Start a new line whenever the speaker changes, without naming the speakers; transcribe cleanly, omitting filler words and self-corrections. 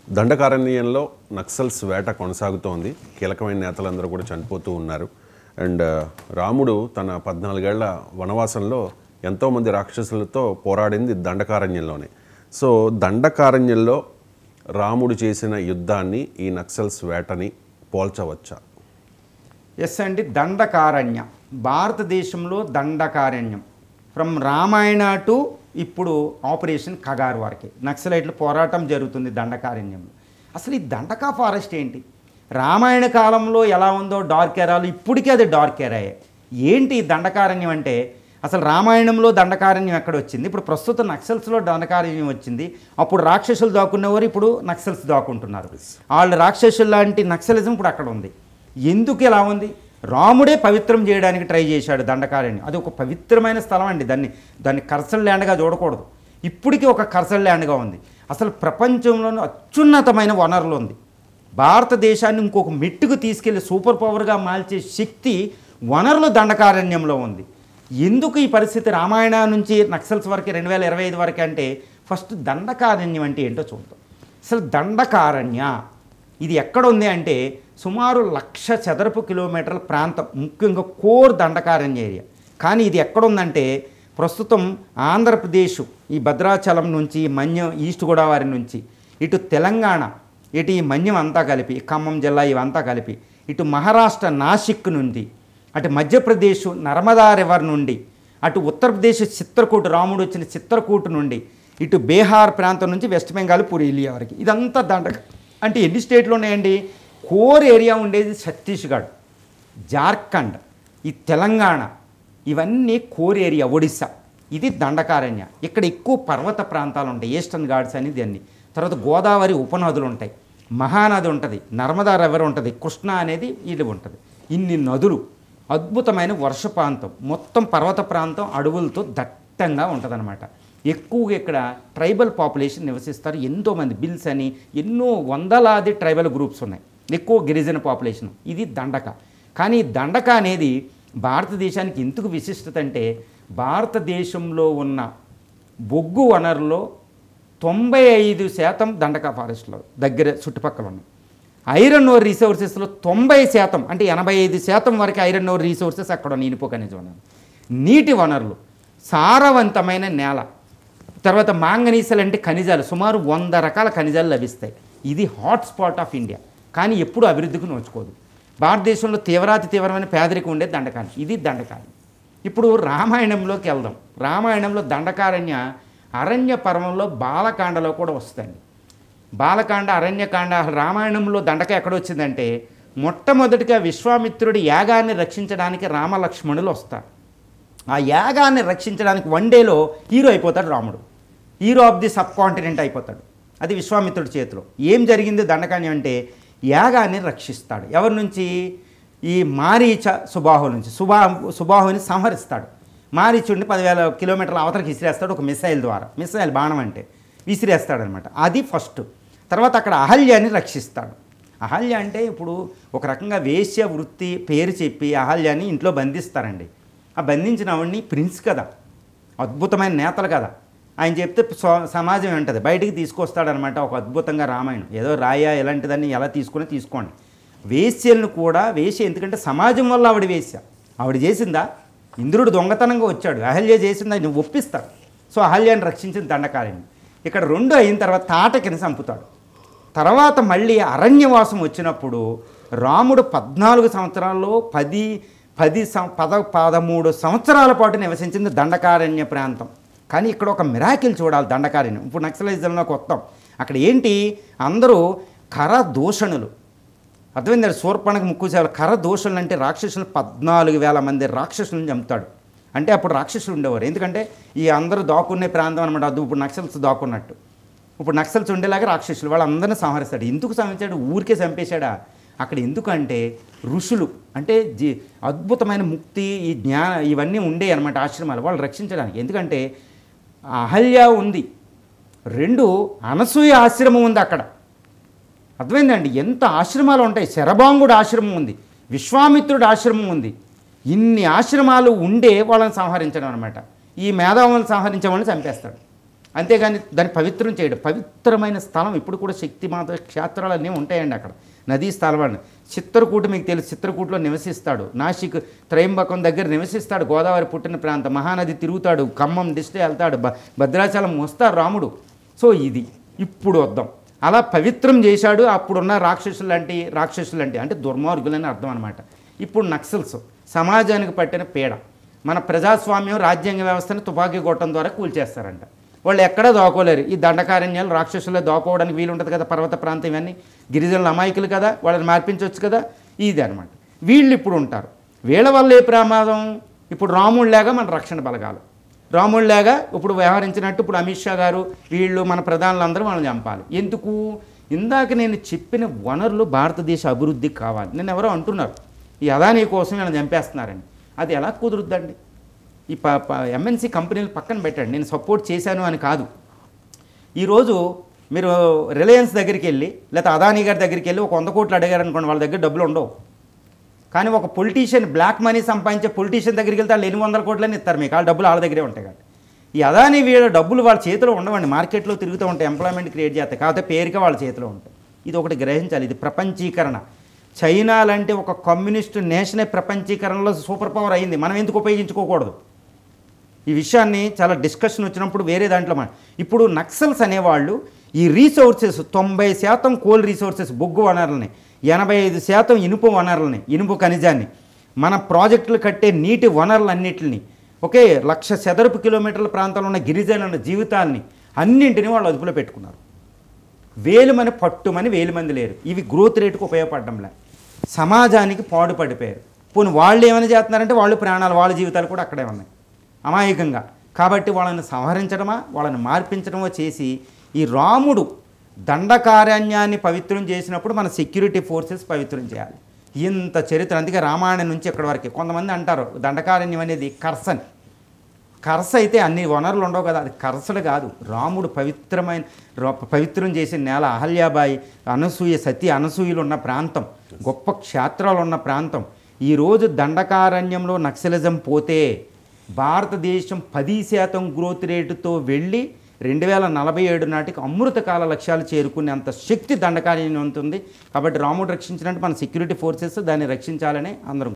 దండకారణ్యంలో నక్సల్స్ వేట కొనసాగుతోంది. కీలకమైన నేతలందరూ కూడా చనిపోతూ ఉన్నారు. అండ్ రాముడు తన 14 ఏళ్ల వనవాసంలో ఎంతోమంది రాక్షసులతో పోరాడింది దండకారణ్యంలోనే. సో దండకారణ్యంలో రాముడు చేసిన యుద్ధాన్ని ఈ నక్సల్స్ వేటని పోల్చవచ్చా?
ఎస్ అండి, దండకారణ్య భారతదేశంలో దండకారణ్యం ఫ్రమ్ రామాయణ టు ఇప్పుడు ఆపరేషన్ కగార్ వరకే నక్సలైట్ల పోరాటం జరుగుతుంది దండకారణ్యంలో. అసలు ఈ దండకా ఫారెస్ట్ ఏంటి? రామాయణ కాలంలో ఎలా ఉందో డార్క్ ఎరాలు ఇప్పటికీ అది డార్క్ ఎరాయే. ఏంటి ఈ దండకారణ్యం అంటే, అసలు రామాయణంలో దండకారణ్యం ఎక్కడ వచ్చింది? ఇప్పుడు ప్రస్తుతం నక్సల్స్లో దండకారణ్యం వచ్చింది. అప్పుడు రాక్షసులు దాక్కునేవారు, ఇప్పుడు నక్సల్స్ దాక్కుంటున్నారు. వాళ్ళు రాక్షసులు లాంటి నక్సలిజం ఇప్పుడు అక్కడ ఉంది. ఎందుకు ఇలా ఉంది? రాముడే పవిత్రం చేయడానికి ట్రై చేశాడు దండకారణ్యం. అది ఒక పవిత్రమైన స్థలం అండి. దాన్ని కర్సల్ ల్యాండ్గా చూడకూడదు. ఇప్పటికీ ఒక కర్సల్ ల్యాండ్గా ఉంది. అసలు ప్రపంచంలోనే అత్యున్నతమైన వనరులు ఉంది. భారతదేశాన్ని ఇంకొక మెట్టుకు తీసుకెళ్లి సూపర్ పవర్గా మార్చే శక్తి వనరులు దండకారణ్యంలో ఉంది. ఎందుకు ఈ పరిస్థితి రామాయణ నుంచి నక్సల్స్ వరకు 2025 వరకు అంటే, ఫస్ట్ దండకారణ్యం అంటే ఏంటో చూద్దాం. అసలు దండకారణ్య ఇది ఎక్కడ ఉంది అంటే, సుమారు 1,00,000 చదరపు కిలోమీటర్ల ప్రాంతం, ముఖ్యంగా కోర్ దండకారణ్య ఏరియా. కానీ ఇది ఎక్కడుందంటే, ప్రస్తుతం ఆంధ్రప్రదేశ్ ఈ భద్రాచలం నుంచి మన్యం, ఈస్ట్ గోదావరి నుంచి ఇటు తెలంగాణ, ఇటు ఈ మన్యం అంతా కలిపి ఖమ్మం జిల్లా ఇవంతా కలిపి, ఇటు మహారాష్ట్ర నాసిక్ నుండి, అటు మధ్యప్రదేశ్ నర్మదా రివర్ నుండి, అటు ఉత్తరప్రదేశ్ చిత్రకూట్, రాముడు వచ్చిన చిత్రకూట్ నుండి, ఇటు బీహార్ ప్రాంతం నుంచి వెస్ట్ బెంగాల్ పురీలియా వరకు ఇదంతా దండక. అంటే ఎన్ని స్టేట్లు ఉన్నాయండి? కోర్ ఏరియా ఉండేది ఛత్తీస్గఢ్, జార్ఖండ్, ఈ తెలంగాణ, ఇవన్నీ కోర్ ఏరియా. ఒడిస్సా, ఇది దండకారణ్య. ఇక్కడ ఎక్కువ పర్వత ప్రాంతాలు ఉంటాయి, ఈస్టర్న్ ఘాట్స్ అనేది అన్ని. తర్వాత గోదావరి ఉపనదులు ఉంటాయి, మహానది ఉంటుంది, నర్మదా రివర్ ఉంటుంది, కృష్ణ అనేది ఇది ఉంటుంది. ఇన్ని నదులు, అద్భుతమైన వర్ష ప్రాంతం, మొత్తం పర్వత ప్రాంతం అడవులతో దట్టంగా ఉంటుందన్నమాట. ఎక్కువగా ఇక్కడ ట్రైబల్ పాపులేషన్ నివసిస్తారు. ఎంతోమంది బిల్స్ అని ఎన్నో వందలాది ట్రైబల్ గ్రూప్స్ ఉన్నాయి, ఎక్కువ గిరిజన పాపులేషన్. ఇది దండక. కానీ దండక అనేది భారతదేశానికి ఎందుకు విశిష్టత అంటే, భారతదేశంలో ఉన్న బొగ్గు వనరులో 95% దండక ఫారెస్ట్లో దగ్గర చుట్టుపక్కల ఉన్నాయి. ఐరన్ ఓర్ రిసోర్సెస్లో 90%, అంటే 85% వరకు ఐరన్ ఓర్ రిసోర్సెస్ అక్కడ ఉన్నాయి. ఇనుప ఖనిజ వనరులు, నీటి వనరులు, సారవంతమైన నేల, తర్వాత మాంగనీసలు అంటే ఖనిజాలు, సుమారు 100 రకాల ఖనిజాలు లభిస్తాయి. ఇది హాట్స్పాట్ ఆఫ్ ఇండియా. కానీ ఎప్పుడు అభివృద్ధికి నోచుకోదు. భారతదేశంలో తీవ్రమైన పేదరికం ఉండేది దండకారణ్యం. ఇది దండకారణ్యం. ఇప్పుడు రామాయణంలోకి వెళ్దాం. రామాయణంలో దండకారణ్య అరణ్య పర్వంలో బాలకాండలో కూడా వస్తుంది. బాలకాండ, అరణ్యకాండ. రామాయణంలో దండక ఎక్కడ వచ్చిందంటే, మొట్టమొదటిగా విశ్వామిత్రుడి యాగాన్ని రక్షించడానికి రామలక్ష్మణులు వస్తారు. ఆ యాగాన్ని రక్షించడానికి 1 డేలో హీరో అయిపోతాడు రాముడు. Hero of the sub continent అయిపోతాడు. అది విశ్వామిత్రుడి చేతిలో. ఏం జరిగింది దండకారణ్యం అంటే, యాగాన్ని రక్షిస్తాడు. ఎవరి నుంచి? ఈ మారీచ సుబాహు నుంచి. సుబాహుని సంహరిస్తాడు. మారీచుడిని 10,000 కిలోమీటర్ల అవతలకి విసిరేస్తాడు ఒక మిసైల్ ద్వారా. మిసైల్ బాణం అంటే విసిరేస్తాడనమాట. అది ఫస్ట్. తర్వాత అక్కడ అహల్యాన్ని రక్షిస్తాడు. అహల్య అంటే ఇప్పుడు ఒక రకంగా వేశ్య వృత్తి పేరు చెప్పి అహల్యాన్ని ఇంట్లో బంధిస్తారండి. ఆ బంధించిన ఆవిడ్ని ప్రిన్స్ కదా, అద్భుతమైన నేతలు కదా, ఆయన చెప్తే సమాజం ఉంటుంది, బయటికి తీసుకొస్తాడనమాట. ఒక అద్భుతంగా రామాయణం ఏదో రాయా ఎలాంటిదాన్ని ఎలా తీసుకోండి. వేశ్యలను కూడా వేశ్య, ఎందుకంటే సమాజం వల్ల ఆవిడ వేశ్య. ఆవిడ చేసిందా? ఇంద్రుడు దొంగతనంగా వచ్చాడు, అహల్య చేసిందా, నువ్వు ఒప్పిస్తాడు. సో అహల్యాన్ని రక్షించిన దండకారణ్యం. ఇక్కడ 2 అయిన తర్వాత తాటకిని చంపుతాడు. తర్వాత మళ్ళీ అరణ్యవాసం వచ్చినప్పుడు రాముడు 14 సంవత్సరాల్లో 13 సంవత్సరాల పాటు నివసించింది దండకారణ్య ప్రాంతం. కానీ ఇక్కడ ఒక మిరాకిల్ చూడాలి దండకారణ్యం. ఇప్పుడు నక్సలైజంలోకి వస్తాం. అక్కడ ఏంటి? అందరూ కరదూషణులు. అర్థమైంది? శూర్పణఖ ముక్కు సేవలు. కరదూషణలు అంటే రాక్షసులు 14,000 మంది రాక్షసులను చంపుతాడు. అంటే అప్పుడు రాక్షసులు ఉండేవారు. ఎందుకంటే ఈ అందరూ దాక్కునే ప్రాంతం అనమాట. అది ఇప్పుడు నక్సల్స్ దాక్కున్నట్టు. ఇప్పుడు నక్సల్స్ ఉండేలాగా రాక్షసులు వాళ్ళందరినీ సంహరిస్తాడు. ఎందుకు సంహరించాడు? ఊరికే చంపేశాడా? అక్కడ ఎందుకంటే ఋషులు అంటే అద్భుతమైన ముక్తి, ఈ ఇవన్నీ ఉండే అనమాట ఆశ్రమాలు, వాళ్ళు రక్షించడానికి. ఎందుకంటే అహల్య ఉంది, 2 అనసూయ ఆశ్రమం ఉంది అక్కడ. అర్థమైందండి? ఎంత ఆశ్రమాలు ఉంటాయి. శరభాంగుడు ఆశ్రమం ఉంది, విశ్వామిత్రుడు ఆశ్రమం ఉంది. ఇన్ని ఆశ్రమాలు ఉండే వాళ్ళని సంహరించడం అనమాట. ఈ మేధావులను సంహరించే వాళ్ళని చంపేస్తాడు. అంతేగాని దాన్ని పవిత్రం చేయడం. పవిత్రమైన స్థలం ఇప్పుడు కూడా శక్తిమాత క్షేత్రాలు అన్నీ ఉంటాయండి అక్కడ, నదీ స్థలాన్ని. చిత్రకూట మీకు తెలుసు, చిత్రకూటలో నివసిస్తాడు. నాసిక్ త్రయంబకం దగ్గర నివసిస్తాడు, గోదావరి పుట్టిన ప్రాంతం. మహానది తిరుగుతాడు, ఖమ్మం డిస్ట్రిక్ట్ వెళ్తాడు, భద్రాచలం వస్తాడు రాముడు. సో ఇది ఇప్పుడు వద్దాం, అలా పవిత్రం చేశాడు. అప్పుడున్న రాక్షసులంటే అంటే దుర్మార్గులని అర్థం అనమాట. ఇప్పుడు నక్సల్స్ సమాజానికి పట్టిన పీడ. మన ప్రజాస్వామ్యం రాజ్యాంగ వ్యవస్థను తుపాకీ కొట్టడం ద్వారా కూల్చేస్తారంట. వాళ్ళు ఎక్కడా దోకోలేరు. ఈ దండకారణ్యాలు రాక్షసులే దోకోవడానికి వీలు ఉంటుంది కదా, పర్వత ప్రాంతం ఇవన్నీ. గిరిజనులు అమాయకులు కదా, వాళ్ళని మార్పించవచ్చు కదా, ఇది అనమాట. వీళ్ళు ఇప్పుడు ఉంటారు. వీళ్ళ వల్ల ఏ ప్రమాదం? ఇప్పుడు రాముడిలాగా మన రక్షణ బలగాలు, రాముడిలాగా ఇప్పుడు వ్యవహరించినట్టు ఇప్పుడు అమిత్ షా గారు వీళ్ళు మన ప్రధానులందరూ వాళ్ళని చంపాలి. ఎందుకు? ఇందాక నేను చెప్పిన వనరులు భారతదేశ అభివృద్ధికి కావాలి. నేను ఎవరో అంటున్నారు ఈ అదానీ కోసం వీళ్ళని చంపేస్తున్నారండి. అది ఎలా కుదురుద్దండి? ఈ ఎంఎన్సీ కంపెనీలు పక్కన పెట్టండి, నేను సపోర్ట్ చేశాను అని కాదు. ఈరోజు మీరు రిలయన్స్ దగ్గరికి వెళ్ళి లేదా అదానీ గారి దగ్గరికి వెళ్ళి ఒక 100 కోట్లు అడిగారనుకోండి, వాళ్ళ దగ్గర డబ్బులు ఉండవు. కానీ ఒక పొలిటీషియన్, బ్లాక్ మనీ సంపాదించే పొలిటీషియన్ దగ్గరికి వెళ్తే వాళ్ళు 800 కోట్లని ఇస్తారు మీకు, వాళ్ళ డబ్బులు వాళ్ళ దగ్గరే ఉంటాయి. కాబట్టి ఈ అదానీ వీళ్ళ డబ్బులు వాళ్ళ చేతిలో ఉండవండి, మార్కెట్లో తిరుగుతూ ఉంటాయి, ఎంప్లాయ్మెంట్ క్రియేట్ చేస్తాయి, కాకపోతే పేరుగా వాళ్ళ చేతిలో ఉంటాయి. ఇది ఒకటి గ్రహించాలి. ఇది ప్రపంచీకరణ. చైనా లాంటి ఒక కమ్యూనిస్టు నేషనే ప్రపంచీకరణలో సూపర్ పవర్ అయింది. మనం ఎందుకు ఉపయోగించుకోకూడదు? ఈ విషయాన్ని చాలా డిస్కషన్ వచ్చినప్పుడు వేరే దాంట్లో ఇప్పుడు నక్సల్స్ అనేవాళ్ళు ఈ రీసోర్సెస్ 90% కోల్ రీసోర్సెస్, బొగ్గు వనరులని, 85% ఇనుప వనరులని, ఇనుప ఖనిజాన్ని, మన ప్రాజెక్టులు కట్టే నీటి వనరులన్నింటిని, ఒకే 1,00,000 చదరపు కిలోమీటర్ల ప్రాంతంలో ఉన్న గిరిజనుల జీవితాన్ని అన్నింటినీ వాళ్ళు అదుపులో పెట్టుకున్నారు. వేలుమని పట్టుమని వేలుమంది లేరు. ఇవి గ్రోత్ రేటుకు ఉపయోగపడడంలే, సమాజానికి పాడుపడిపోయారు. పోనీ వాళ్ళు ఏమైనా చేస్తున్నారంటే వాళ్ళు ప్రాణాలు, వాళ్ళ జీవితాలు కూడా అక్కడే ఉన్నాయి అమాయకంగా. కాబట్టి వాళ్ళని సంహరించడమా, వాళ్ళని మార్పించడమో చేసి ఈ రాముడు దండకారణ్యాన్ని పవిత్రం చేసినప్పుడు మన సెక్యూరిటీ ఫోర్సెస్ పవిత్రం చేయాలి. ఇంత చరిత్ర. అందుకే రామాయణం నుంచి ఇక్కడి వరకు కొంతమంది అంటారు దండకారణ్యం అనేది కర్సని. కర్స అయితే అన్ని వనరులు ఉండవు కదా, అది కర్సలు కాదు. రాముడు పవిత్రం చేసిన నేల. అహల్యాబాయి, అనసూయ, సతీ అనసూయలు ఉన్న ప్రాంతం, గొప్ప క్షేత్రాలు ఉన్న ప్రాంతం. ఈరోజు దండకారణ్యంలో నక్సలిజం పోతే భారతదేశం 10% గ్రోత్ రేటుతో వెళ్ళి 2047 నాటికి అమృతకాల లక్ష్యాలు చేరుకునేంత శక్తి దండకారణ్యం ఉంటుంది. కాబట్టి రాముడు రక్షించినట్టు మన సెక్యూరిటీ ఫోర్సెస్ దాన్ని రక్షించాలని అందరం